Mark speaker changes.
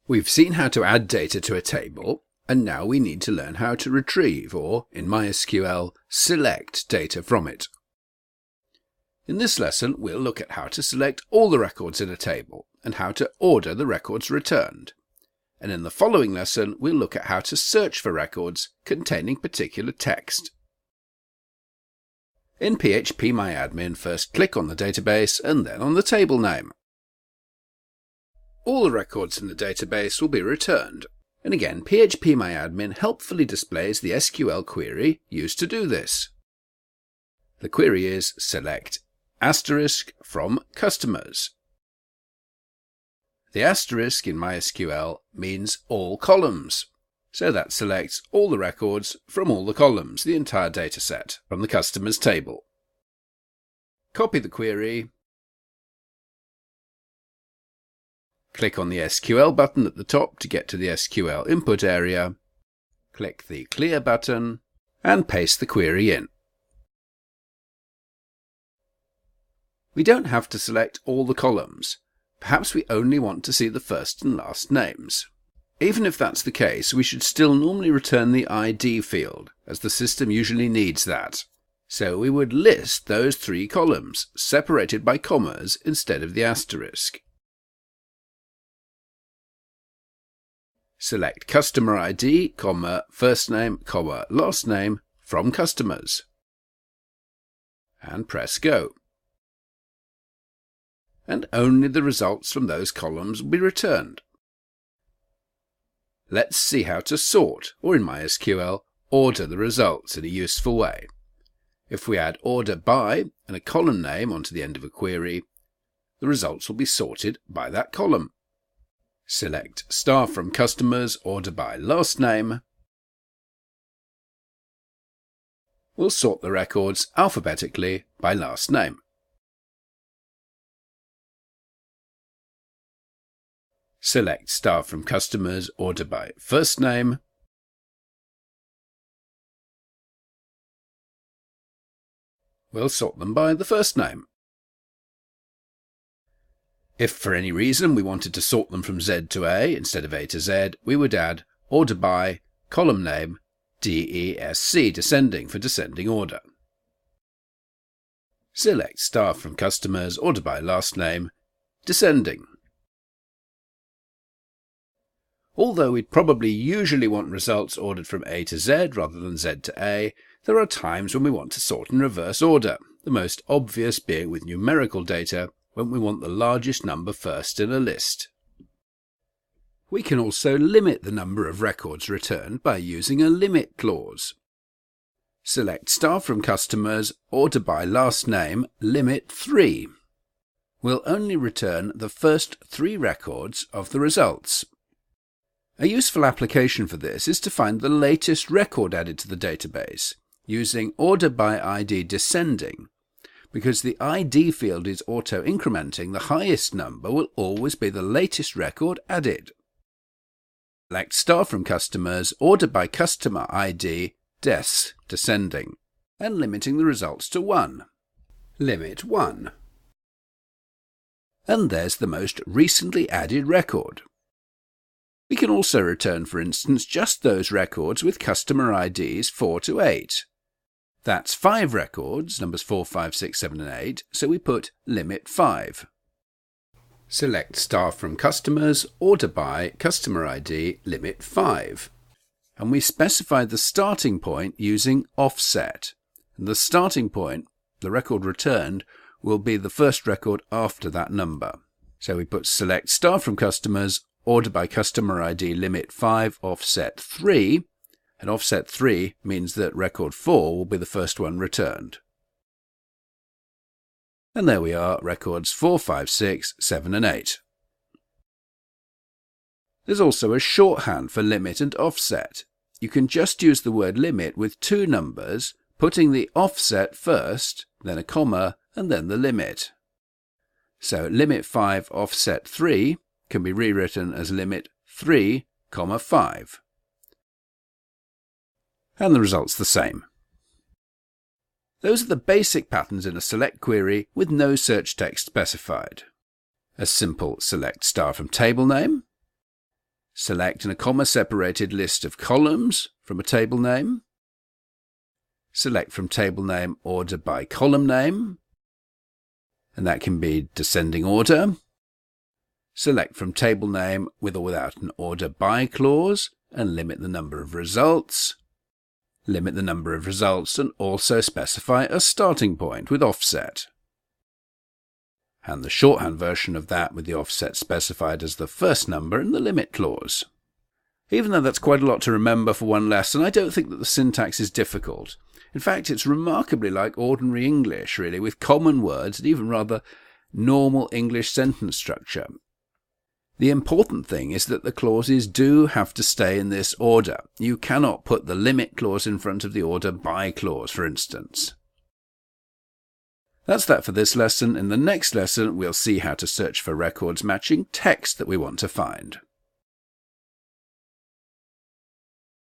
Speaker 1: We've seen how to add data to a table, and now we need to learn how to retrieve, or, in MySQL, select data from it. In this lesson, we'll look at how to select all the records in a table, and how to order the records returned. And in the following lesson, we'll look at how to search for records containing particular text. In PHP-MyAdmin, first click on the database and then on the table name. All the records in the database will be returned. And again, PHP-MyAdmin helpfully displays the SQL query used to do this. The query is select asterisk from customers. The asterisk in MySQL means all columns. So that selects all the records from all the columns, the entire dataset, from the customers table. Copy the query. Click on the SQL button at the top to get to the SQL input area. Click the Clear button and paste the query in. We don't have to select all the columns. Perhaps we only want to see the first and last names. Even if that's the case, we should still normally return the ID field, as the system usually needs that. So we would list those three columns, separated by commas instead of the asterisk. Select customer ID, first name, last name from customers. And press Go. And only the results from those columns will be returned. Let's see how to sort, or in MySQL, order the results in a useful way. If we add order by and a column name onto the end of a query, the results will be sorted by that column. Select star from customers, order by last name. We'll sort the records alphabetically by last name. Select star from customers, order by first name. We'll sort them by the first name. If for any reason we wanted to sort them from Z to A instead of A to Z, we would add order by column name DESC, descending, for descending order. Select star from customers, order by last name, descending. Although we'd probably usually want results ordered from A to Z rather than Z to A, there are times when we want to sort in reverse order, the most obvious being with numerical data, when we want the largest number first in a list. We can also limit the number of records returned by using a limit clause. Select star from customers, order by last name, limit 3. We'll only return the first 3 records of the results. A useful application for this is to find the latest record added to the database, using order by ID descending. Because the ID field is auto-incrementing, the highest number will always be the latest record added. Select star from customers, order by customer ID, DES, descending, and limiting the results to 1. Limit 1. And there's the most recently added record. We can also return, for instance, just those records with customer IDs 4 to 8. That's 5 records, numbers 4, 5, 6, 7 and 8, so we put limit 5. Select star from customers, order by customer ID, limit 5. And we specify the starting point using offset. And the starting point, the record returned, will be the first record after that number. So we put select star from customers, order by customer ID, limit 5, offset 3. And offset 3 means that record 4 will be the first one returned. And there we are, records 4, 5, 6, 7 and 8. There's also a shorthand for limit and offset. You can just use the word limit with 2 numbers, putting the offset first, then a comma, and then the limit. So limit 5 offset 3 can be rewritten as limit 3, 5. And the result's the same. Those are the basic patterns in a select query with no search text specified. A simple select star from table name, Select in a comma-separated list of columns from a table name. Select from table name order by column name, and that can be descending order. Select from table name with or without an order by clause and limit the number of results. Limit the number of results and also specify a starting point with offset. And the shorthand version of that with the offset specified as the first number in the limit clause. Even though that's quite a lot to remember for one lesson, I don't think that the syntax is difficult. In fact, it's remarkably like ordinary English, really, with common words and even rather normal English sentence structure. The important thing is that the clauses do have to stay in this order. You cannot put the limit clause in front of the order by clause, for instance. That's that for this lesson. In the next lesson, we'll see how to search for records matching text that we want to find.